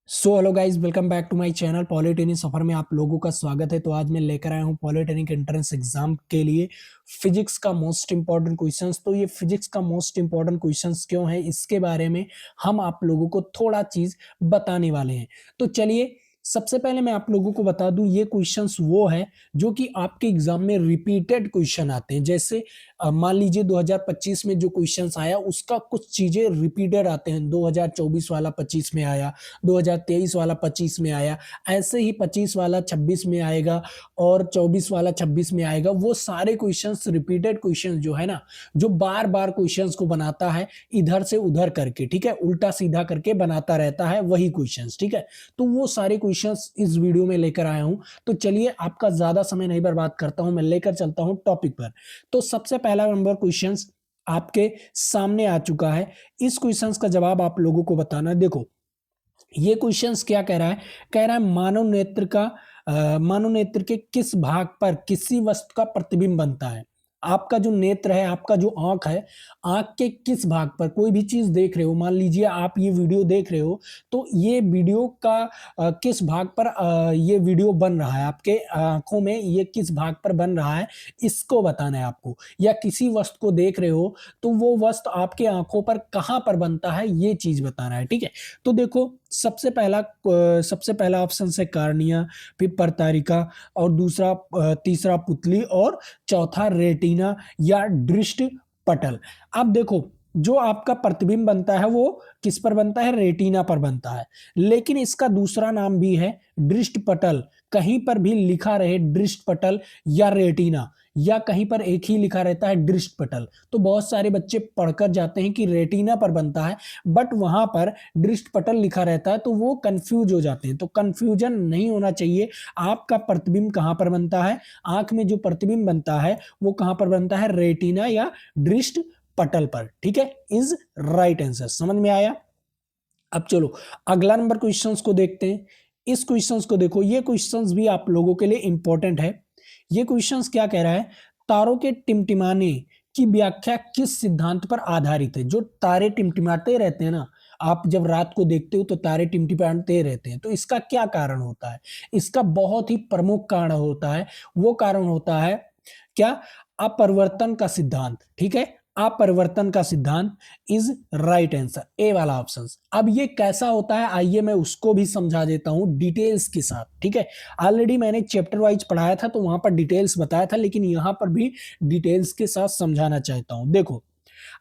Hello guys, welcome back to my channel. Polytechnic सफर में आप लोगों का स्वागत है। तो आज मैं लेकर आया हूं पॉलिटेक्निक एंट्रेंस एग्जाम के लिए फिजिक्स का मोस्ट इंपॉर्टेंट क्वेश्चंस। तो ये फिजिक्स का मोस्ट इंपॉर्टेंट क्वेश्चंस क्यों है, इसके बारे में हम आप लोगों को थोड़ा चीज बताने वाले हैं। तो चलिए, सबसे पहले मैं आप लोगों को बता दूं, ये क्वेश्चंस वो है जो कि आपके एग्जाम में रिपीटेड क्वेश्चन आते हैं। जैसे मान लीजिए 2025 में जो क्वेश्चंस आया उसका कुछ चीजें रिपीटेड आते हैं। 2024 वाला 25 में आया, 2023 वाला 25 में आया, ऐसे ही 25 वाला 26 में आएगा और 24 वाला 26 में आएगा। वो सारे क्वेश्चंस रिपीटेड क्वेश्चंस जो है ना, जो बार बार क्वेश्चंस को बनाता है इधर से उधर करके, ठीक है, उल्टा सीधा करके बनाता रहता है वही क्वेश्चंस, ठीक है। तो वो सारे क्वेश्चंस इस वीडियो में लेकर आया हूं। तो चलिए, आपका ज्यादा समय नहीं बर्बाद करता हूं, मैं लेकर चलता हूं टॉपिक पर। तो सबसे पहला नंबर क्वेश्चंस आपके सामने आ चुका है। इस क्वेश्चंस का जवाब आप लोगों को बताना है। देखो, ये क्वेश्चंस क्या कह रहा है? कह रहा है मानव नेत्र के किस भाग पर किसी वस्तु का प्रतिबिंब बनता है। आपका जो नेत्र है, आपका जो आंख है, आंख के किस भाग पर कोई भी चीज देख रहे हो, मान लीजिए आप ये वीडियो देख रहे हो, तो ये वीडियो का किस भाग पर ये वीडियो बन रहा है, आपके आंखों में ये किस भाग पर बन रहा है, इसको बताना है आपको। या किसी वस्तु को देख रहे हो तो वो वस्तु आपके आंखों पर कहां पर बनता है, ये चीज बताना है, ठीक है। तो देखो, सबसे पहला ऑप्शन है कार्निया, फिर परतारिका, और तीसरा पुतली, और चौथा रेटिना या दृष्ट पटल। अब देखो, जो आपका प्रतिबिंब बनता है वो किस पर बनता है? रेटिना पर बनता है। लेकिन इसका दूसरा नाम भी है दृष्ट पटल। कहीं पर भी लिखा रहे दृष्ट पटल या रेटिना, या कहीं पर एक ही लिखा रहता है दृष्ट पटल, तो बहुत सारे बच्चे पढ़कर जाते हैं कि रेटिना पर बनता है, बट वहां पर दृष्ट पटल लिखा रहता है, तो वो कंफ्यूज हो जाते हैं। तो कंफ्यूजन नहीं होना चाहिए। आपका प्रतिबिंब कहां पर बनता है? आंख में जो प्रतिबिंब बनता है वो कहां पर बनता है? रेटिना या दृष्ट पटल पर, ठीक है। Is right answer. समझ में आया? अब चलो, अगला नंबर क्वेश्चंस को देखते हैं। इस क्वेश्चंस को देखो, ये क्वेश्चंस भी आप लोगों के लिए इंपॉर्टेंट है। ये क्वेश्चंस क्या कह रहा है? तारों के टिमटिमाने की व्याख्या किस सिद्धांत पर आधारित है? जो तारे टिमटिमाते रहते हैं ना, आप जब रात को देखते हो तो तारे टिमटिमाते रहते हैं, तो इसका क्या कारण होता है? इसका बहुत ही प्रमुख कारण होता है। वो कारण होता है क्या? अपरिवर्तन का सिद्धांत, ठीक है। अपरिवर्तन का सिद्धांत इज राइट आंसर, ए वाला ऑप्शन। अब ये कैसा होता है, आइए मैं उसको भी समझा देता हूं डिटेल्स के साथ, ठीक है। ऑलरेडी मैंने चैप्टर वाइज पढ़ाया था तो वहां पर डिटेल्स बताया था, लेकिन यहां पर भी डिटेल्स के साथ समझाना चाहता हूं। देखो,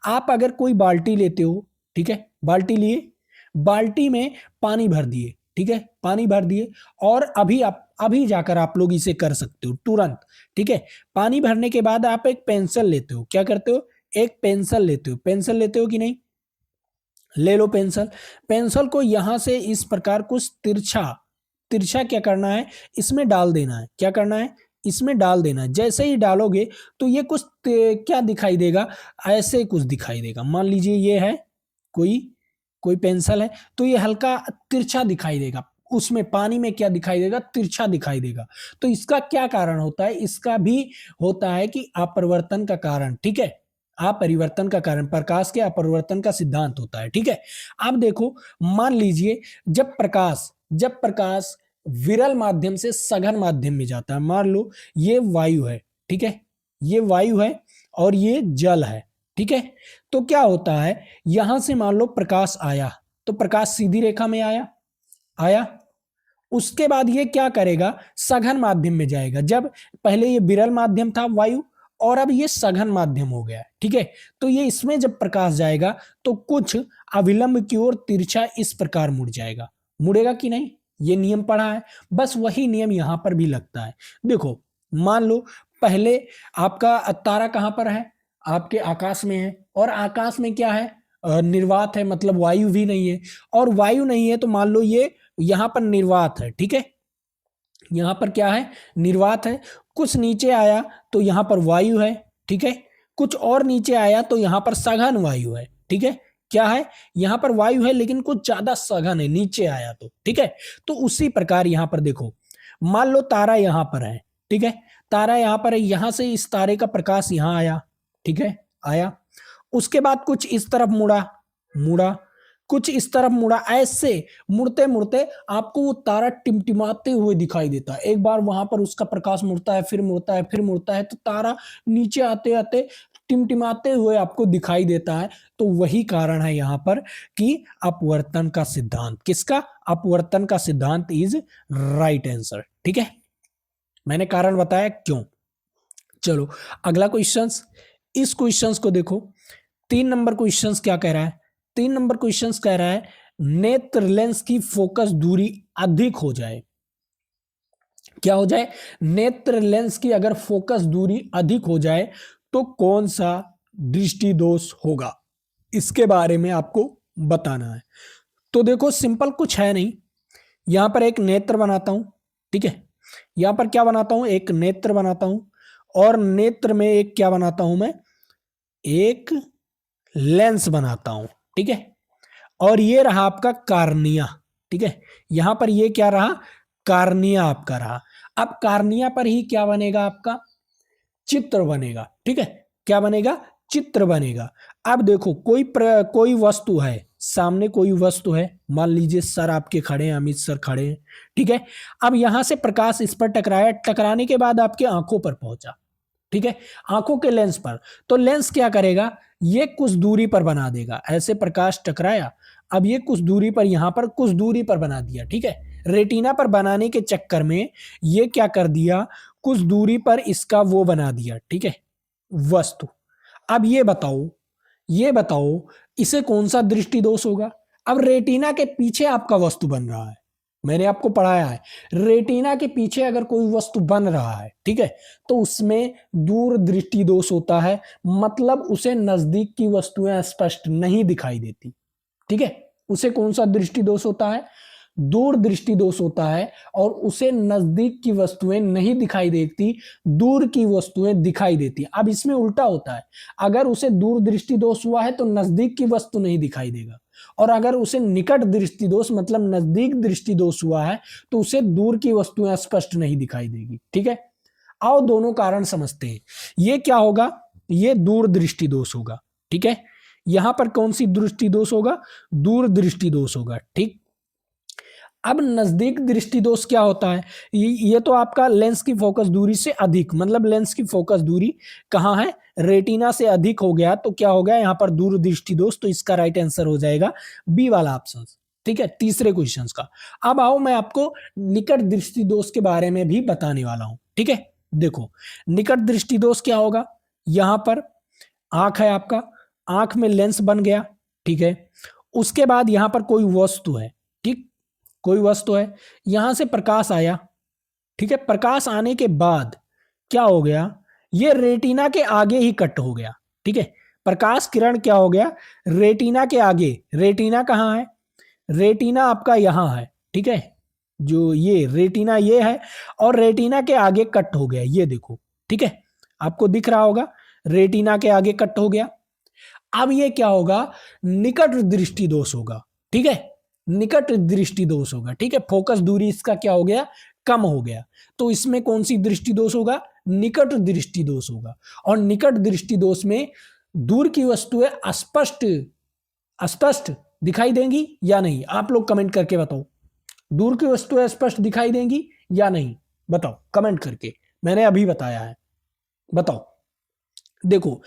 आप अगर कोई बाल्टी लेते हो, ठीक है, बाल्टी लिए, बाल्टी में पानी भर दिए, ठीक है, पानी भर दिए, और अभी जाकर आप लोग इसे कर सकते हो तुरंत, ठीक है। पानी भरने के बाद आप एक पेंसिल लेते हो, क्या करते हो? एक पेंसिल लेते हो। पेंसिल लेते हो कि नहीं? ले लो पेंसिल। पेंसिल को यहां से इस प्रकार कुछ तिरछा तिरछा क्या करना है? इसमें डाल देना है। क्या करना है? इसमें डाल देना है। जैसे ही डालोगे तो ये कुछ क्या दिखाई देगा? ऐसे कुछ दिखाई देगा। मान लीजिए ये है कोई कोई पेंसिल है, तो ये हल्का तिरछा दिखाई देगा। उसमें पानी में क्या दिखाई देगा? तिरछा दिखाई देगा। तो इसका क्या कारण होता है? इसका भी होता है कि अपरिवर्तन का कारण, ठीक है। अपरिवर्तन का कारण, प्रकाश के अपरिवर्तन का सिद्धांत होता है, ठीक है। अब देखो, मान लीजिए जब प्रकाश विरल माध्यम से सघन माध्यम में जाता है, मान लो ये वायु है, ठीक है, ये वायु है और ये जल है, ठीक है। तो क्या होता है, यहां से मान लो प्रकाश आया, तो प्रकाश सीधी रेखा में आया आया उसके बाद ये क्या करेगा? सघन माध्यम में जाएगा। जब पहले ये विरल माध्यम था वायु, और अब ये सघन माध्यम हो गया है, ठीक है। तो ये इसमें जब प्रकाश जाएगा तो कुछ अविलंब की ओर तिरछा इस प्रकार मुड़ जाएगा। मुड़ेगा कि नहीं? ये नियम पढ़ा है, बस वही नियम यहां पर भी लगता है। देखो, मान लो पहले आपका तारा कहां पर है? आपके आकाश में है, और आकाश में क्या है? निर्वात है, मतलब वायु भी नहीं है। और वायु नहीं है तो मान लो ये यहां पर निर्वात है, ठीक है। यहां पर क्या है? निर्वात है। कुछ नीचे आया तो यहां पर वायु है, ठीक है। कुछ और नीचे आया तो यहां पर सघन वायु है, ठीक है। क्या है? यहां पर वायु है लेकिन कुछ ज्यादा सघन है, नीचे आया तो, ठीक है। तो उसी प्रकार यहां पर देखो, मान लो तारा यहां पर है, ठीक है। तारा यहां पर है, यहां से इस तारे का प्रकाश यहां आया, ठीक है, आया। उसके बाद कुछ इस तरफ मुड़ा मुड़ा कुछ इस तरफ मुड़ा, ऐसे मुड़ते-मुड़ते आपको वो तारा टिमटिमाते हुए दिखाई देता है। एक बार वहाँ पर उसका प्रकाश मुड़ता है, फिर मुड़ता है, फिर मुड़ता है, तो तारा नीचे आते-आते टिमटिमाते हुए आपको दिखाई देता है। तो वही कारण है यहाँ पर कि अपवर्तन का सिद्धांत। किसका? अपवर्तन का सिद्धांत इज़ राइट आंसर। ठीक है? मैंने कारण बताया क्यों। चलो अगला क्वेश्चंस, इस क्वेश्चंस को देखो। 3 नंबर क्वेश्चंस क्या कह रहा है? 3 नंबर क्वेश्चंस कह रहा है नेत्र लेंस की फोकस दूरी अधिक हो जाए। क्या हो जाए? नेत्र लेंस की अगर फोकस दूरी अधिक हो जाए तो कौन सा दृष्टि दोष होगा? इसके बारे में आपको बताना है। तो देखो सिंपल कुछ है नहीं, यहां पर एक नेत्र बनाता हूं, ठीक है? यहां पर क्या बनाता हूं? एक नेत्र बनाता हूं, और नेत्र में एक क्या बनाता हूं मैं? एक लेंस बनाता हूं, ठीक है? और ये रहा आपका कार्निया, ठीक है? यहां पर ये क्या रहा? कार्निया आपका रहा। अब कार्निया पर ही क्या बनेगा आपका? चित्र बनेगा, ठीक है? क्या बनेगा? चित्र बनेगा। अब देखो कोई वस्तु है, सामने कोई वस्तु है, मान लीजिए सर आपके खड़े हैं, अमित सर खड़े हैं, ठीक है? अब यहां से प्रकाश इस पर टकराया, टकराने के बाद आपके आंखों पर पहुंचा, ठीक है? आंखों के लेंस पर। तो लेंस क्या करेगा? ये कुछ दूरी पर बना देगा। ऐसे प्रकाश टकराया, अब ये कुछ दूरी पर, यहां पर कुछ दूरी पर बना दिया, ठीक है? रेटिना पर बनाने के चक्कर में ये क्या कर दिया? कुछ दूरी पर इसका वो बना दिया, ठीक है? वस्तु। अब ये बताओ इसे कौन सा दृष्टि दोष होगा? अब रेटिना के पीछे आपका वस्तु बन रहा है, मैंने आपको पढ़ाया है, रेटिना के पीछे अगर कोई वस्तु बन रहा है, ठीक है, तो उसमें दूर दृष्टि दोष होता है। मतलब उसे नजदीक की वस्तुएं स्पष्ट नहीं दिखाई देती, ठीक है? उसे कौन सा दृष्टि दोष होता है? दूर दृष्टि दोष होता है, और उसे नजदीक की वस्तुएं नहीं दिखाई देती, दूर की वस्तुएं दिखाई देती। अब इसमें उल्टा होता है, अगर उसे दूर दृष्टि दोष हुआ है तो नजदीक की वस्तु नहीं दिखाई देगा, और अगर उसे निकट दृष्टि दोष मतलब नजदीक दृष्टि दोष हुआ है तो उसे दूर की वस्तुएं स्पष्ट नहीं दिखाई देगी, ठीक है? आओ दोनों कारण समझते हैं। ये क्या होगा? ये दूर दृष्टि दोष होगा, ठीक है? यहां पर कौन सी दृष्टि दोष होगा? दूर दृष्टि दोष होगा, ठीक? अब नजदीक दृष्टि दोष क्या होता है? ये तो आपका लेंस की फोकस दूरी से अधिक, मतलब लेंस की फोकस दूरी कहाँ है? रेटिना से अधिक हो गया, तो क्या हो गया यहाँ पर? दूर दृष्टि दोष। तो इसका राइट आंसर हो जाएगा बी वाला ऑप्शन, ठीक है? तीसरे क्वेश्चन का। अब आओ मैं आपको निकट दृष्टि दोष के बारे में भी बताने वाला हूं, ठीक है? देखो निकट दृष्टि दोष क्या होगा? यहां पर आंख है आपका, आंख में लेंस बन गया, ठीक है? उसके बाद यहां पर कोई वस्तु है, ठीक? कोई वस्तु है, यहां से प्रकाश आया, ठीक है? प्रकाश आने के बाद क्या हो गया? ये रेटिना के आगे ही कट हो गया, ठीक है? प्रकाश किरण क्या हो गया? रेटिना के आगे। रेटिना कहाँ है? रेटिना आपका यहां है, ठीक है? जो ये रेटिना ये है, और रेटिना के आगे कट हो गया, ये देखो, ठीक है? आपको दिख रहा होगा, रेटिना के आगे कट हो गया। अब ये क्या होगा? निकट दृष्टि दोष होगा, ठीक है? निकट दृष्टि दोष होगा, ठीक है? फोकस दूरी इसका क्या हो गया? कम हो गया। तो इसमें कौन सी दृष्टि दोष होगा? निकट दृष्टि दोष होगा। और निकट दृष्टि दोष में दूर की वस्तुएं स्पष्ट स्पष्ट दिखाई देंगी या नहीं? आप लोग कमेंट करके बताओ, दूर की वस्तुएं स्पष्ट दिखाई देंगी या नहीं? बताओ कमेंट करके, मैंने अभी बताया है, बताओ। देखो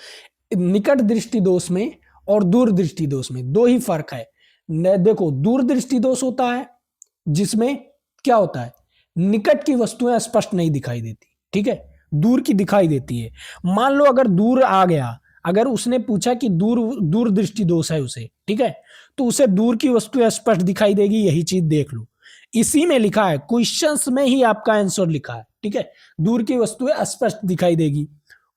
निकट दृष्टि दोष में और दूर दृष्टि दोष में दो ही फर्क है। देखो दूर दृष्टि दोष होता है जिसमें क्या होता है? निकट की वस्तुएं स्पष्ट नहीं दिखाई देती, ठीक है? दूर की दिखाई देती है। मान लो अगर दूर आ गया, अगर उसने पूछा कि दूर दूर दृष्टि दोष है उसे, ठीक है, तो उसे दूर की वस्तुएं स्पष्ट दिखाई देगी। यही चीज देख लो, इसी में लिखा है, क्वेश्चंस में ही आपका आंसर लिखा है, ठीक है? दूर की वस्तुएं स्पष्ट दिखाई देगी।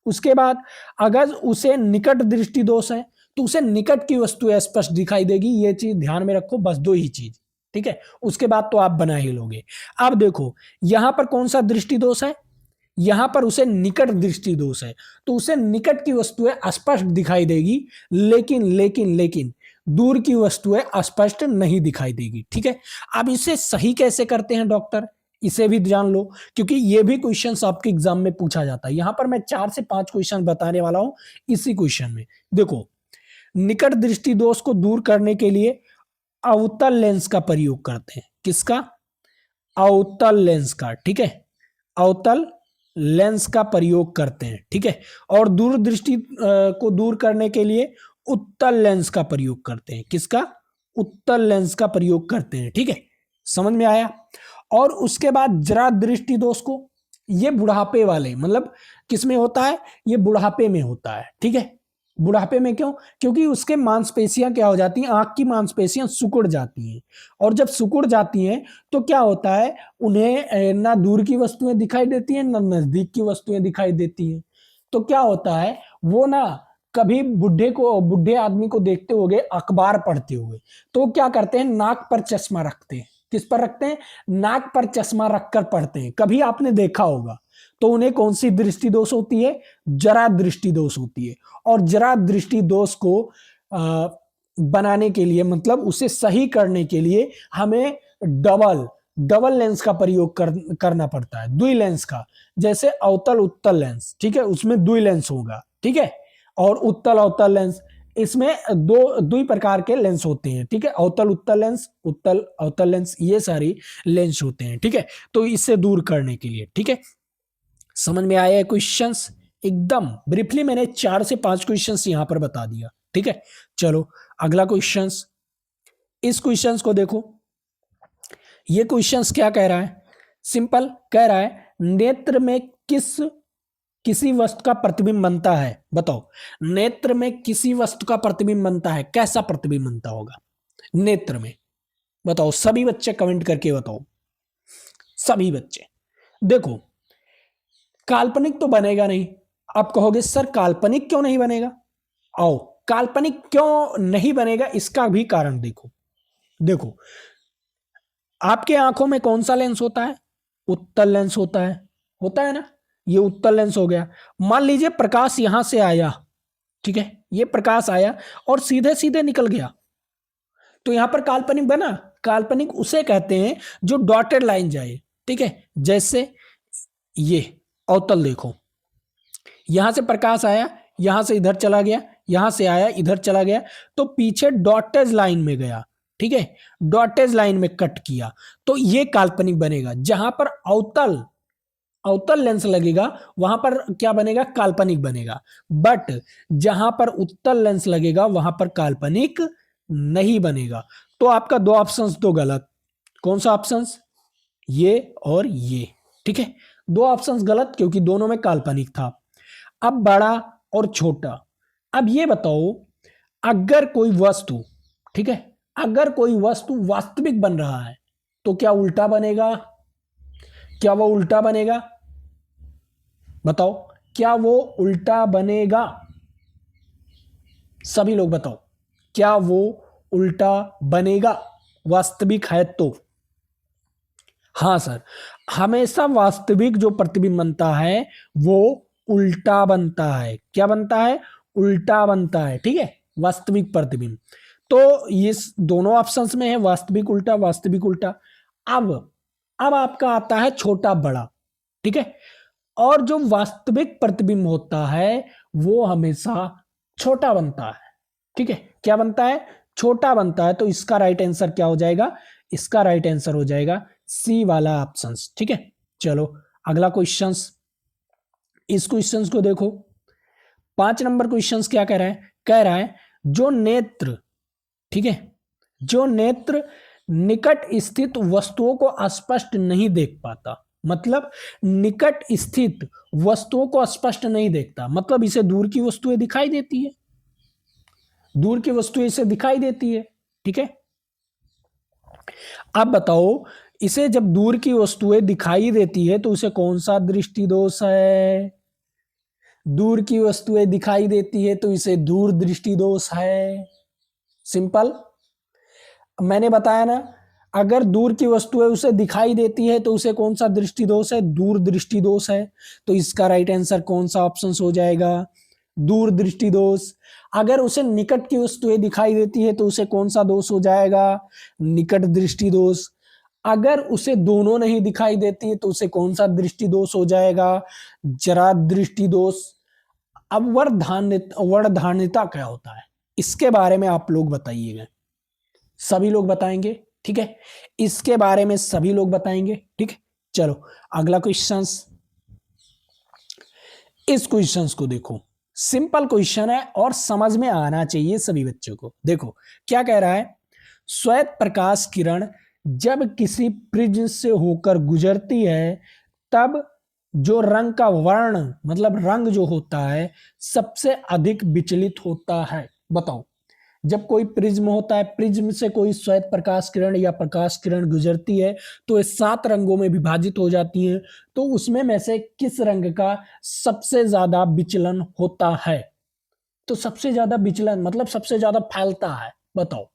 उसके बाद अगर उसे निकट दृष्टि दोष है तो उसे निकट की वस्तु स्पष्ट दिखाई देगी। ये चीज ध्यान में रखो, बस दो ही चीज, ठीक है? उसके बाद तो आप बना ही लोगे। अब देखो यहां पर कौन सा दृष्टि दोष है? यहां पर उसे निकट दृष्टि दोष है, तो उसे निकट की वस्तुएं स्पष्ट दिखाई देगी, लेकिन लेकिन लेकिन दूर की वस्तुएं स्पष्ट नहीं दिखाई देगी, ठीक है? अब इसे सही कैसे करते हैं डॉक्टर? इसे भी जान लो, क्योंकि ये भी क्वेश्चन आपके एग्जाम में पूछा जाता है। यहां पर मैं 4 से 5 क्वेश्चन बताने वाला हूं इसी क्वेश्चन में। देखो निकट दृष्टि दोष को दूर करने के लिए अवतल लेंस का प्रयोग करते हैं। किसका? अवतल लेंस का, ठीक है, अवतल लेंस का प्रयोग करते हैं, ठीक है। और दूरदृष्टि को दूर करने के लिए उत्तल लेंस का प्रयोग करते हैं। किसका? उत्तल लेंस का प्रयोग करते हैं, ठीक है, समझ में आया। और उसके बाद जरा दृष्टि दोष को, ये बुढ़ापे वाले, मतलब किसमें होता है? ये बुढ़ापे में होता है, ठीक है। बुढ़ापे में क्यों? क्योंकि उसके मांसपेशियां क्या हो जाती हैं, आंख की मांसपेशियां सिकुड़ जाती हैं। और जब सिकुड़ जाती हैं तो क्या होता है, उन्हें ना दूर की वस्तुएं दिखाई देती हैं ना नजदीक की वस्तुएं दिखाई देती हैं। तो क्या होता है, वो ना कभी बुढ़े आदमी को देखते होंगे अखबार पढ़ते हुए, तो वो क्या करते हैं, नाक पर चश्मा रखते हैं। किस पर रखते हैं? नाक पर चश्मा रखकर पढ़ते हैं, कभी आपने देखा होगा। तो उन्हें कौन सी दृष्टि दोष होती है? जरा दृष्टि दोष होती है। और जरा दृष्टि दोष को बनाने के लिए, मतलब उसे सही करने के लिए हमें डबल लेंस का प्रयोग करना पड़ता है, दुई लेंस का। जैसे अवतल उत्तल लेंस, ठीक है, उसमें दुई लेंस होगा, ठीक है। और उत्तल अवतल लेंस, इसमें दो प्रकार के लेंस होते हैं, ठीक है। अवतल उत्तल लेंस, उत्तल अवतल लेंस, ये सारी लेंस होते हैं, ठीक है। तो इससे दूर करने के लिए, ठीक है। समझ में आया है क्वेश्चंस? एकदम ब्रीफली मैंने 4 से 5 क्वेश्चंस यहां पर बता दिया, ठीक है। चलो अगला क्वेश्चंस, इस क्वेश्चंस को देखो। ये क्वेश्चंस क्या कह रहा है? सिंपल कह रहा है, नेत्र में किसी वस्तु का प्रतिबिंब बनता है। बताओ, नेत्र में किसी वस्तु का प्रतिबिंब बनता है, कैसा प्रतिबिंब बनता होगा नेत्र में? बताओ, सभी बच्चे कमेंट करके बताओ, सभी बच्चे। देखो, काल्पनिक तो बनेगा नहीं। आप कहोगे सर काल्पनिक क्यों नहीं बनेगा? आओ, काल्पनिक क्यों नहीं बनेगा इसका भी कारण देखो। देखो, आपके आंखों में कौन सा लेंस होता है? उत्तल लेंस होता है ना। ये उत्तल लेंस हो गया। मान लीजिए प्रकाश यहां से आया, ठीक है, ये प्रकाश आया और सीधे सीधे निकल गया, तो यहां पर काल्पनिक बना। काल्पनिक उसे कहते हैं जो डॉटेड लाइन जाए, ठीक है। जैसे ये अवतल देखो, यहां से प्रकाश आया, यहां से इधर चला गया, यहां से आया इधर चला गया, तो पीछे डॉटेज लाइन में गया, ठीक है, डॉटेज लाइन में कट किया, तो ये काल्पनिक बनेगा। जहां पर अवतल लेंस लगेगा वहां पर क्या बनेगा? काल्पनिक बनेगा। बट जहां पर उत्तल लेंस लगेगा वहां पर काल्पनिक नहीं बनेगा। तो आपका दो ऑप्शंस तो गलत। कौन सा ऑप्शंस? ये और ये, ठीक है, दो ऑप्शंस गलत क्योंकि दोनों में काल्पनिक था। अब बड़ा और छोटा। अब ये बताओ, अगर कोई वस्तु, ठीक है, अगर कोई वस्तु वास्तविक बन रहा है तो क्या उल्टा बनेगा? क्या वो उल्टा बनेगा? बताओ, क्या वो उल्टा बनेगा? सभी लोग बताओ, क्या वो उल्टा बनेगा वास्तविक है तो? हाँ सर, हमेशा वास्तविक जो प्रतिबिंब बनता है वो उल्टा बनता है। क्या बनता है? उल्टा बनता है, ठीक है, वास्तविक प्रतिबिंब। तो ये दोनों ऑप्शंस में है, वास्तविक उल्टा, वास्तविक उल्टा। अब अब आपका आता है छोटा बड़ा, ठीक है। और जो वास्तविक प्रतिबिंब होता है वो हमेशा छोटा बनता है, ठीक है। क्या बनता है? छोटा बनता है। तो इसका राइट आंसर क्या हो जाएगा? इसका राइट आंसर हो जाएगा सी वाला ऑप्शन, ठीक है। चलो अगला क्वेश्चंस, इस क्वेश्चंस को देखो। 5 नंबर क्वेश्चंस क्या कह रहा है? कह रहा है जो नेत्र, ठीक है, जो नेत्र निकट स्थित वस्तुओं को स्पष्ट नहीं देख पाता, मतलब निकट स्थित वस्तुओं को स्पष्ट नहीं देखता, मतलब इसे दूर की वस्तुएं दिखाई देती है, दूर की वस्तुएं इसे दिखाई देती है, ठीक है। अब बताओ, इसे जब दूर की वस्तुएं दिखाई देती है तो उसे कौन सा दृष्टि दोष है? दूर की वस्तुएं दिखाई देती है तो इसे दूर दृष्टि दोष है। सिंपल, मैंने बताया ना, अगर दूर की वस्तुएं उसे दिखाई देती है तो उसे कौन सा दृष्टि दोष है? दूर दृष्टि दोष है। तो इसका राइट आंसर कौन सा ऑप्शन हो जाएगा? दूर दृष्टि दोष। अगर उसे निकट की वस्तुएं दिखाई देती है तो उसे कौन सा दोष हो जाएगा? निकट दृष्टि दोष। अगर उसे दोनों नहीं दिखाई देती है तो उसे कौन सा दृष्टि दोष हो जाएगा? जरा दृष्टि दोष। अब वर्णधारणिता क्या होता है इसके बारे में आप लोग बताइएगा। सभी लोग बताएंगे, ठीक है, इसके बारे में सभी लोग बताएंगे, ठीक है। चलो अगला क्वेश्चन, इस क्वेश्चन को देखो, सिंपल क्वेश्चन है और समझ में आना चाहिए सभी बच्चों को। देखो क्या कह रहा है, श्वेत प्रकाश किरण जब किसी प्रिज्म से होकर गुजरती है तब जो रंग का वर्ण मतलब रंग जो होता है सबसे अधिक विचलित होता है। बताओ, जब कोई प्रिज्म होता है, प्रिज्म से कोई श्वेत प्रकाश किरण या प्रकाश किरण गुजरती है तो ये 7 रंगों में विभाजित हो जाती है, तो उसमें में से किस रंग का सबसे ज्यादा विचलन होता है? तो सबसे ज्यादा विचलन मतलब सबसे ज्यादा फैलता है, बताओ।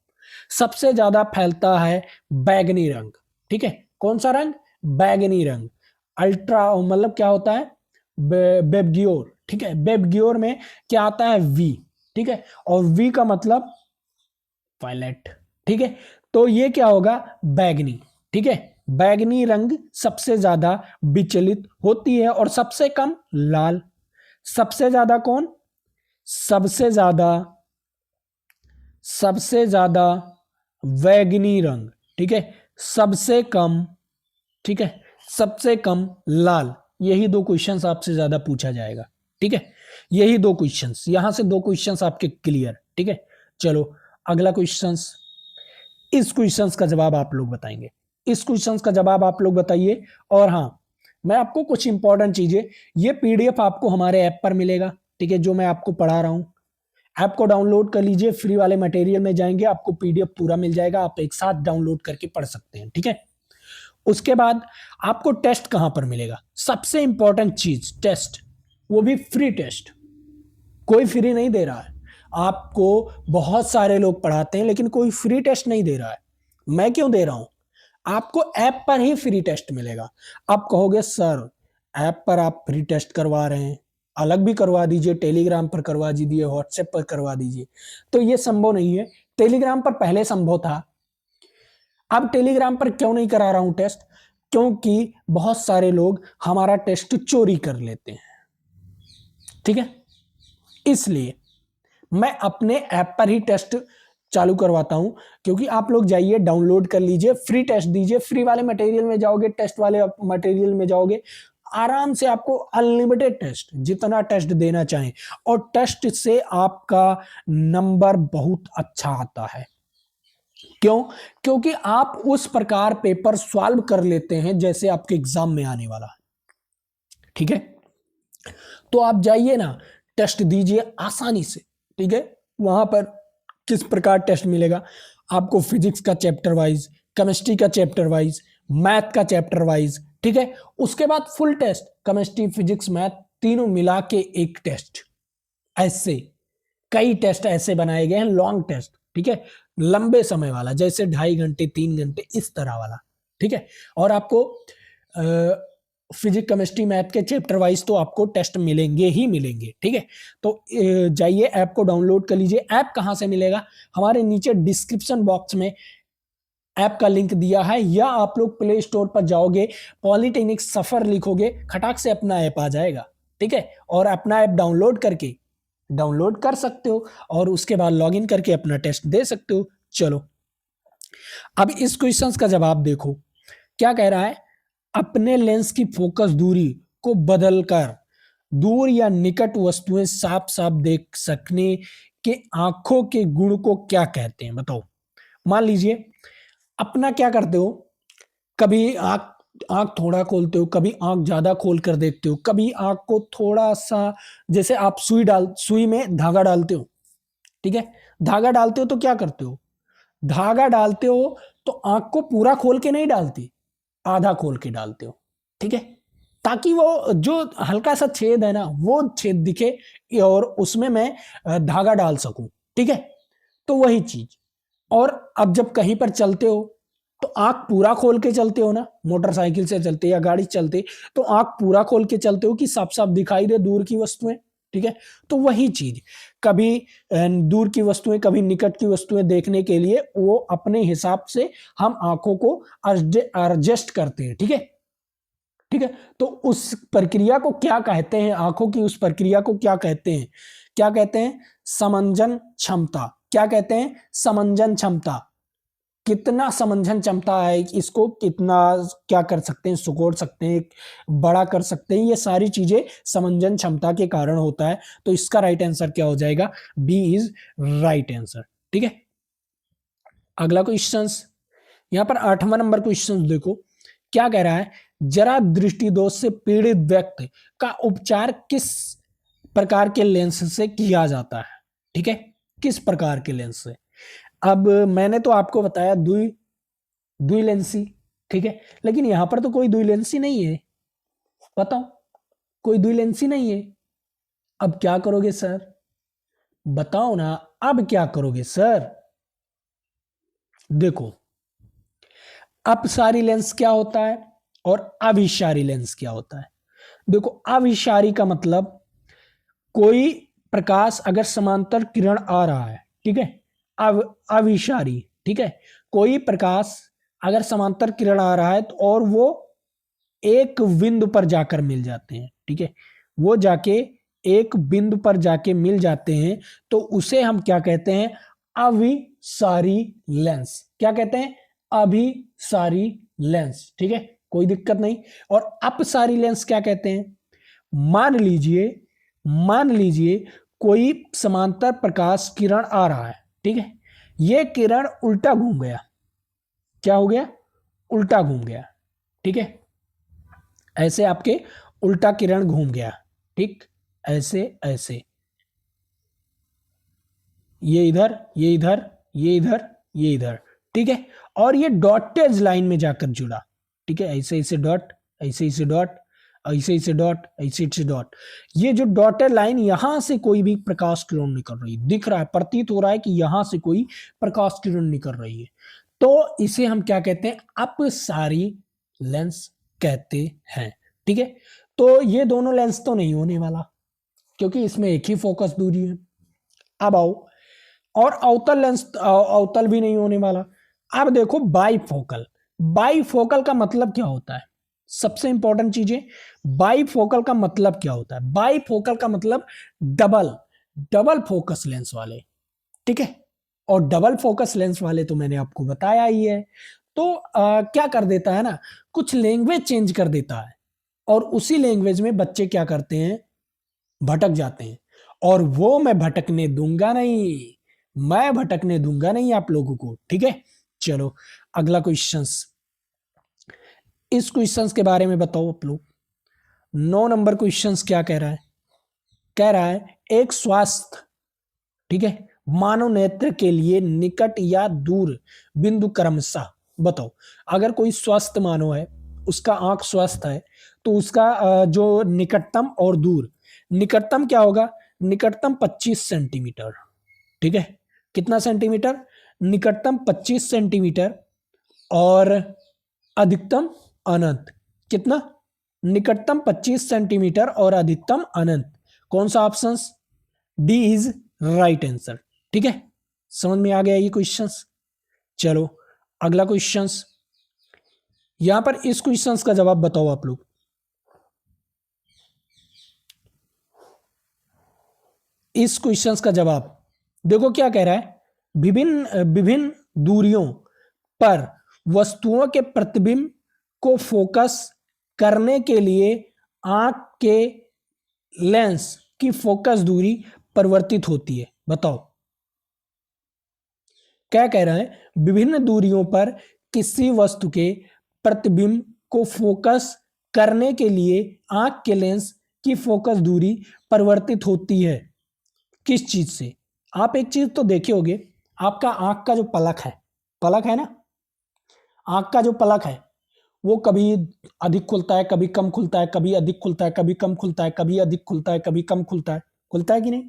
सबसे ज्यादा फैलता है बैगनी रंग, ठीक है। कौन सा रंग? बैगनी रंग। अल्ट्रा मतलब क्या होता है? बेबग्योर, ठीक है। बेबग्योर में क्या आता है? वी, ठीक है। और वी का मतलब वायलेट, ठीक है। तो ये क्या होगा? बैगनी, ठीक है। बैगनी रंग सबसे ज्यादा विचलित होती है और सबसे कम लाल। सबसे ज्यादा कौन? सबसे ज्यादा बैगनी रंग, ठीक है। सबसे कम, ठीक है, सबसे कम लाल। यही दो क्वेश्चंस आपसे ज्यादा पूछा जाएगा, ठीक है। यही दो क्वेश्चंस, यहां से दो क्वेश्चंस आपके क्लियर, ठीक है। चलो अगला क्वेश्चंस, इस क्वेश्चंस का जवाब आप लोग बताएंगे, इस क्वेश्चंस का जवाब आप लोग बताइए। और हाँ, मैं आपको कुछ इंपॉर्टेंट चीजें, ये पीडीएफ आपको हमारे ऐप पर मिलेगा, ठीक है, जो मैं आपको पढ़ा रहा हूं। ऐप को डाउनलोड कर लीजिए, फ्री वाले मटेरियल में जाएंगे, आपको पीडीएफ पूरा मिल जाएगा, आप एक साथ डाउनलोड करके पढ़ सकते हैं, ठीक है। उसके बाद आपको टेस्ट कहां पर मिलेगा? सबसे इंपॉर्टेंट चीज टेस्ट, वो भी फ्री टेस्ट, कोई फ्री नहीं दे रहा है आपको। बहुत सारे लोग पढ़ाते हैं लेकिन कोई फ्री टेस्ट नहीं दे रहा है। मैं क्यों दे रहा हूं? आपको ऐप पर ही फ्री टेस्ट मिलेगा। आप कहोगे सर ऐप पर आप फ्री टेस्ट करवा रहे हैं, अलग भी करवा दीजिए, टेलीग्राम पर करवा दीजिए, व्हाट्सएप पर करवा दीजिए। तो ये संभव नहीं है। टेलीग्राम पर पहले संभव था, अब टेलीग्राम पर क्यों नहीं करा रहा हूं टेस्ट? क्योंकि बहुत सारे लोग हमारा टेस्ट चोरी कर लेते हैं, ठीक है। इसलिए मैं अपने ऐप पर ही टेस्ट चालू करवाता हूं, क्योंकि आप लोग जाइए डाउनलोड कर लीजिए, फ्री टेस्ट दीजिए, फ्री वाले मटेरियल में जाओगे, टेस्ट वाले मटेरियल में जाओगे, आराम से आपको अनलिमिटेड टेस्ट, जितना टेस्ट देना चाहें, और टेस्ट से आपका नंबर बहुत अच्छा आता है। क्यों? क्योंकि आप उस प्रकार पेपर सॉल्व कर लेते हैं जैसे आपके एग्जाम में आने वाला है, ठीक है। तो आप जाइए ना, टेस्ट दीजिए आसानी से, ठीक है। वहां पर किस प्रकार टेस्ट मिलेगा आपको? फिजिक्स का चैप्टर वाइज, केमिस्ट्री का चैप्टर वाइज, मैथ का चैप्टर वाइज, ठीक है। उसके बाद full test, chemistry physics math तीनों मिला के एक टेस्ट। ऐसे कई टेस्ट ऐसे बनाए गए हैं, लॉन्ग टेस्ट, ठीक है, लंबे समय वाला, जैसे 2.5 घंटे 3 घंटे इस तरह वाला, ठीक है। और आपको फिजिक्स केमिस्ट्री मैथ के चैप्टर वाइज तो आपको टेस्ट मिलेंगे ही मिलेंगे, ठीक है। तो जाइए ऐप को डाउनलोड कर लीजिए। ऐप कहां से मिलेगा? हमारे नीचे डिस्क्रिप्शन बॉक्स में ऐप का लिंक दिया है, या आप लोग प्ले स्टोर पर जाओगे, पॉलिटेक्निक सफर लिखोगे, खटाक से अपना ऐप आ जाएगा, ठीक है। और अपना ऐप डाउनलोड कर सकते हो और उसके बाद लॉगिन करके अपना टेस्ट दे सकते हो। चलो अब इस क्वेश्चंस का जवाब देखो, क्या कह रहा है? अपने लेंस की फोकस दूरी को बदलकर दूर या निकट वस्तुएं साफ साफ देख सकने के आंखों के गुण को क्या कहते हैं? बताओ। मान लीजिए अपना क्या करते हो, कभी आंख आंख थोड़ा खोलते हो, कभी आंख ज्यादा खोल कर देखते हो, कभी आंख को थोड़ा सा, जैसे आप सुई में धागा डालते हो, ठीक है। धागा डालते हो तो क्या करते हो? धागा डालते हो तो आंख को पूरा खोल के नहीं डालती, आधा खोल के डालते हो, ठीक है, ताकि वो जो हल्का सा छेद है ना वो छेद दिखे और उसमें मैं धागा डाल सकूं, ठीक है। तो वही चीज। और अब जब कहीं पर चलते हो तो आंख पूरा खोल के चलते हो ना, मोटरसाइकिल से चलते या गाड़ी चलते तो आंख पूरा खोल के चलते हो कि साफ साफ दिखाई दे दूर की वस्तुएं, ठीक है। तो वही चीज, कभी दूर की वस्तुएं कभी निकट की वस्तुएं देखने के लिए वो अपने हिसाब से हम आंखों को एडजस्ट करते हैं, ठीक है, ठीक है। तो उस प्रक्रिया को क्या कहते हैं? आंखों की उस प्रक्रिया को क्या कहते हैं? क्या कहते हैं? समंजन क्षमता। क्या कहते हैं? समंजन क्षमता। कितना समंजन क्षमता है, इसको कितना क्या कर सकते हैं, सिकोड़ सकते हैं, बड़ा कर सकते हैं, ये सारी चीजें समंजन क्षमता के कारण होता है। तो इसका राइट आंसर क्या हो जाएगा, बी इज राइट आंसर। ठीक है, अगला क्वेश्चन, यहां पर 8वां नंबर क्वेश्चन देखो क्या कह रहा है, जरा दृष्टि दोष से पीड़ित व्यक्ति का उपचार किस प्रकार के लेंस से किया जाता है। ठीक है, किस प्रकार के लेंस से। अब मैंने तो आपको बताया दुई दुई लेंसी, ठीक है, लेकिन यहां पर तो कोई दुई लेंसी नहीं है, बताओ, कोई दुई लेंसी नहीं है। अब क्या करोगे सर, बताओ ना, अब क्या करोगे सर। देखो, अपसारी लेंस क्या होता है और अभिसारी लेंस क्या होता है। देखो, अभिसारी का मतलब कोई प्रकाश अगर समांतर किरण आ रहा है, ठीक है, अभिसारी, ठीक है, कोई प्रकाश अगर समांतर किरण आ रहा है तो और वो एक बिंदु पर जाकर मिल जाते हैं, ठीक है, वो जाके एक बिंदु पर जाके मिल जाते हैं, तो उसे हम क्या कहते हैं, अभिसारी लेंस। क्या कहते हैं, अभिसारी लेंस। ठीक है, कोई दिक्कत नहीं। और अपसारी लेंस क्या कहते हैं, मान लीजिए कोई समांतर प्रकाश किरण आ रहा है, ठीक है, ये किरण उल्टा घूम गया, क्या हो गया, उल्टा घूम गया, ठीक है, ऐसे आपके उल्टा किरण घूम गया, ठीक, ऐसे ऐसे, ये इधर, ये इधर, ये इधर, ये इधर, ठीक है, और ये डॉटेज लाइन में जाकर जुड़ा, ठीक है, ऐसे ऐसे डॉट, ऐसे ऐसे डॉट, ऐसे ऐसे डॉट, ऐसे ऐसे डॉट, ये जो डॉटेड लाइन, यहां से कोई भी प्रकाश किरण निकल रही है, दिख रहा है, प्रतीत हो रहा है कि यहां से कोई प्रकाश किरण निकल रही है, तो इसे हम क्या कहते हैं, अपसारी लेंस कहते हैं। ठीक है, तो ये दोनों लेंस तो नहीं होने वाला, क्योंकि इसमें एक ही फोकस दूरी है। अब आओ, और अवतल लेंस, अवतल भी नहीं होने वाला। अब देखो बाईफोकल, बाईफोकल का मतलब क्या होता है, सबसे इंपॉर्टेंट चीजें, बाईफोकल का मतलब क्या होता है। बाईफोकल का मतलब डबल डबल फोकस लेंस वाले, ठीक है, और डबल फोकस लेंस वाले तो मैंने आपको बताया ही है। तो क्या कर देता है ना, कुछ लैंग्वेज चेंज कर देता है, और उसी लैंग्वेज में बच्चे क्या करते हैं, भटक जाते हैं, और वो मैं भटकने दूंगा नहीं, मैं भटकने दूंगा नहीं आप लोगों को। ठीक है, चलो अगला क्वेश्चंस, इस क्वेश्चंस के बारे में बताओ आप लोग। 9 नंबर क्वेश्चंस क्या कह रहा है, कह रहा है एक स्वास्थ्य, ठीक है, मानव नेत्र के लिए निकट या दूर बिंदु क्रमशः बताओ। अगर कोई स्वस्थ मानव है, उसका आंख स्वस्थ है, तो उसका जो निकटतम और दूर, निकटतम क्या होगा, निकटतम 25 सेंटीमीटर, ठीक है, कितना सेंटीमीटर, निकटतम 25 सेंटीमीटर, और अधिकतम अनंत, कितना, निकटतम 25 सेंटीमीटर और अधिकतम अनंत। कौन सा option, D is right answer. ठीक है, समझ में आ गया ये क्वेश्चंस। चलो अगला क्वेश्चंस, यहां पर इस क्वेश्चंस का जवाब बताओ आप लोग। इस क्वेश्चंस का जवाब देखो क्या कह रहा है, विभिन्न विभिन्न दूरियों पर वस्तुओं के प्रतिबिंब को फोकस करने के लिए आंख के लेंस की फोकस दूरी परिवर्तित होती है। बताओ क्या कह रहा है, विभिन्न दूरियों पर किसी वस्तु के प्रतिबिंब को फोकस करने के लिए आंख के लेंस की फोकस दूरी परिवर्तित होती है, किस चीज से। आप एक चीज तो देखे होगे, आपका आंख का जो पलक है ना, आंख का जो पलक है वो कभी अधिक खुलता है, कभी कम खुलता है, कभी अधिक खुलता है, कभी कम खुलता है, कभी अधिक खुलता है, कभी कम खुलता है कि नहीं।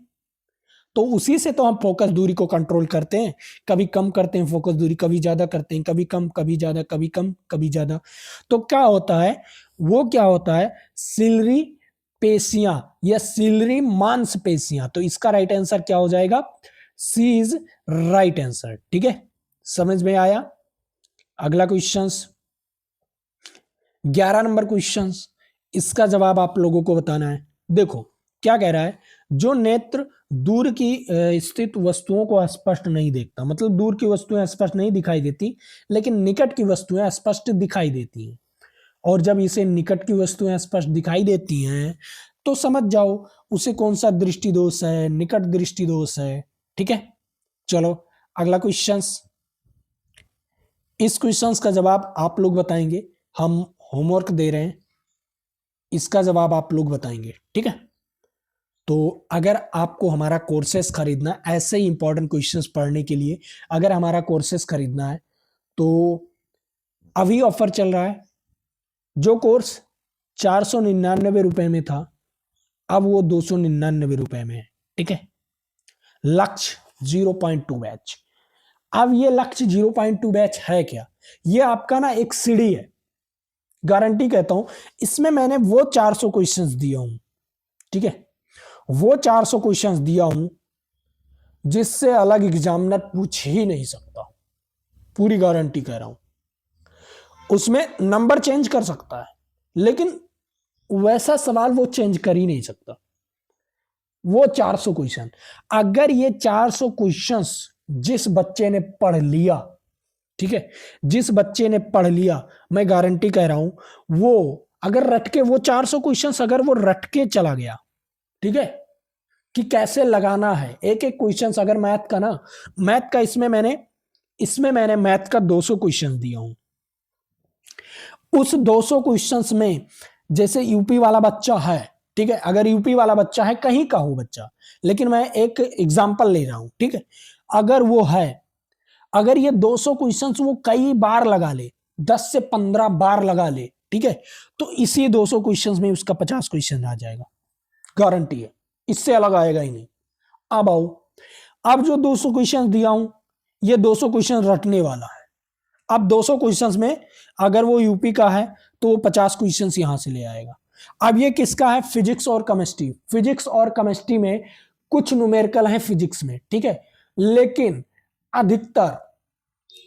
तो उसी से तो हम फोकस दूरी को कंट्रोल करते हैं, कभी कम करते हैं फोकस दूरी, कभी ज्यादा करते हैं, कभी कम, कभी ज्यादा, कभी कम, कभी ज्यादा। तो क्या होता है, वो क्या होता है, सिलरी पेशियां या सिलरी मांसपेशियां। तो इसका राइट आंसर क्या हो जाएगा, सी इज राइट आंसर। ठीक है, समझ में आया। अगला क्वेश्चन, 11 नंबर क्वेश्चन, इसका जवाब आप लोगों को बताना है। देखो क्या कह रहा है, जो नेत्र दूर की स्थित वस्तुओं को स्पष्ट नहीं देखता, मतलब दूर की वस्तुएं स्पष्ट नहीं दिखाई देती लेकिन निकट की वस्तुएं स्पष्ट दिखाई देती हैं। और जब इसे निकट की वस्तुएं स्पष्ट दिखाई देती हैं तो समझ जाओ उसे कौन सा दृष्टि दोष है, निकट दृष्टि दोष है। ठीक है, चलो अगला क्वेश्चंस। इस क्वेश्चंस का जवाब आप लोग बताएंगे, हम होमवर्क दे रहे हैं, इसका जवाब आप लोग बताएंगे। ठीक है, तो अगर आपको हमारा कोर्सेस खरीदना, ऐसे ही इंपॉर्टेंट क्वेश्चंस पढ़ने के लिए अगर हमारा कोर्सेस खरीदना है तो अभी ऑफर चल रहा है। जो कोर्स 499 रुपए में था अब वो 299 रुपए में है। ठीक है, लक्ष्य 0.2 बैच। अब ये लक्ष्य 0.2 बैच है क्या? ये आपका ना एक सीढ़ी है, गारंटी कहता हूं। इसमें मैंने वो 400 क्वेश्चंस दिया हूं। ठीक है, वो 400 क्वेश्चंस दिया हूं जिससे अलग एग्जामिनर पूछ ही नहीं सकता, पूरी गारंटी कह रहा हूं। उसमें नंबर चेंज कर सकता है लेकिन वैसा सवाल वो चेंज कर ही नहीं सकता। वो 400 क्वेश्चन, अगर ये 400 क्वेश्चंस जिस बच्चे ने पढ़ लिया, ठीक है, जिस बच्चे ने पढ़ लिया, मैं गारंटी कह रहा हूं, वो अगर रट के वो 400 क्वेश्चंस अगर वो रट के चला गया, ठीक है, कि कैसे लगाना है एक एक क्वेश्चंस। अगर मैथ का ना, मैथ का इसमें मैंने मैथ का 200 क्वेश्चंस दिया हूं। उस 200 क्वेश्चंस में जैसे यूपी वाला बच्चा है, ठीक है, अगर यूपी वाला बच्चा है, कहीं का हो बच्चा, लेकिन मैं एक एग्जांपल ले रहा हूं। ठीक है, अगर वो है, अगर ये 200 क्वेश्चंस वो कई बार लगा ले, 10 से 15 बार लगा ले, ठीक है, तो इसी 200 क्वेश्चंस में उसका 50 क्वेश्चन आ जाएगा, गारंटी है, इससे अलग आएगा ही नहीं। अब आओ, अब जो 200 क्वेश्चन दिया हूं ये 200 क्वेश्चन रटने वाला है। अब 200 क्वेश्चंस में अगर वो यूपी का है तो वो 50 क्वेश्चंस यहां से ले आएगा। अब ये किसका है? फिजिक्स और केमिस्ट्री। फिजिक्स और केमिस्ट्री में कुछ न्यूमेरिकल है फिजिक्स में, ठीक है, लेकिन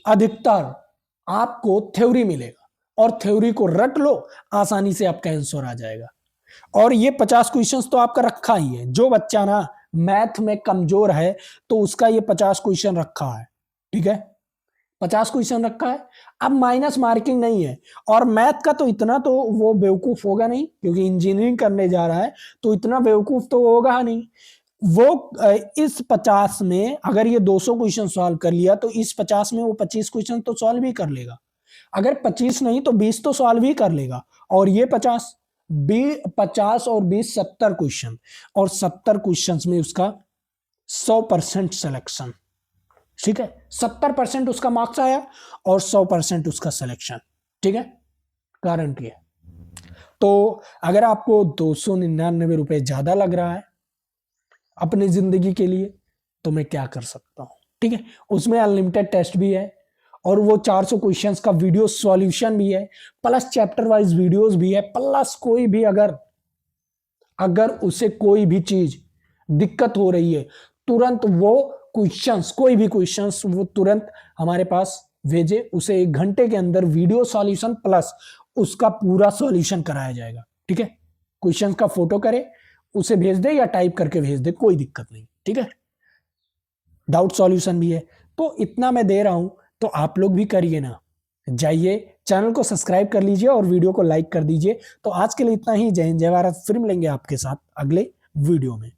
अधिकतर आपको थ्योरी मिलेगा और थ्योरी को रट लो, आसानी से आपका आंसर आ जाएगा। और ये 50 क्वेश्चंस तो आपका रखा ही है। जो बच्चा ना मैथ में कमजोर है तो उसका ये 50 क्वेश्चन रखा है। ठीक है, 50 क्वेश्चन रखा है। अब माइनस मार्किंग नहीं है, और मैथ का तो इतना तो वो बेवकूफ होगा नहीं, क्योंकि इंजीनियरिंग करने जा रहा है तो इतना बेवकूफ तो होगा नहीं। वो इस 50 में अगर ये 200 क्वेश्चन सॉल्व कर लिया तो इस 50 में वो 25 क्वेश्चन तो सॉल्व ही कर लेगा। अगर 25 नहीं तो 20 तो सॉल्व ही कर लेगा। और ये 50 और 20 70 क्वेश्चन, और 70 क्वेश्चन में उसका 100% सिलेक्शन। ठीक है, 70% उसका मार्क्स आया और 100% उसका सिलेक्शन। ठीक है, गारंटी है। तो अगर आपको 299 रुपए ज्यादा लग रहा है अपनी जिंदगी के लिए तो मैं क्या कर सकता हूं। ठीक है, उसमें अनलिमिटेड टेस्ट भी है और वो 400 क्वेश्चंस का वीडियो सॉल्यूशन भी है, प्लस चैप्टर वाइज वीडियोस भी है, प्लस कोई भी अगर उसे कोई भी चीज दिक्कत हो रही है तुरंत वो क्वेश्चंस, कोई भी क्वेश्चंस वो तुरंत हमारे पास भेजे, उसे 1 घंटे के अंदर वीडियो सॉल्यूशन प्लस उसका पूरा सॉल्यूशन कराया जाएगा। ठीक है, क्वेश्चंस का फोटो करे उसे भेज दे या टाइप करके भेज दे, कोई दिक्कत नहीं। ठीक है, डाउट सॉल्यूशन भी है। तो इतना मैं दे रहा हूं तो आप लोग भी करिए ना, जाइए चैनल को सब्सक्राइब कर लीजिए और वीडियो को लाइक कर दीजिए। तो आज के लिए इतना ही। जय हिंद, जय भारत। फिर मिलेंगे आपके साथ अगले वीडियो में।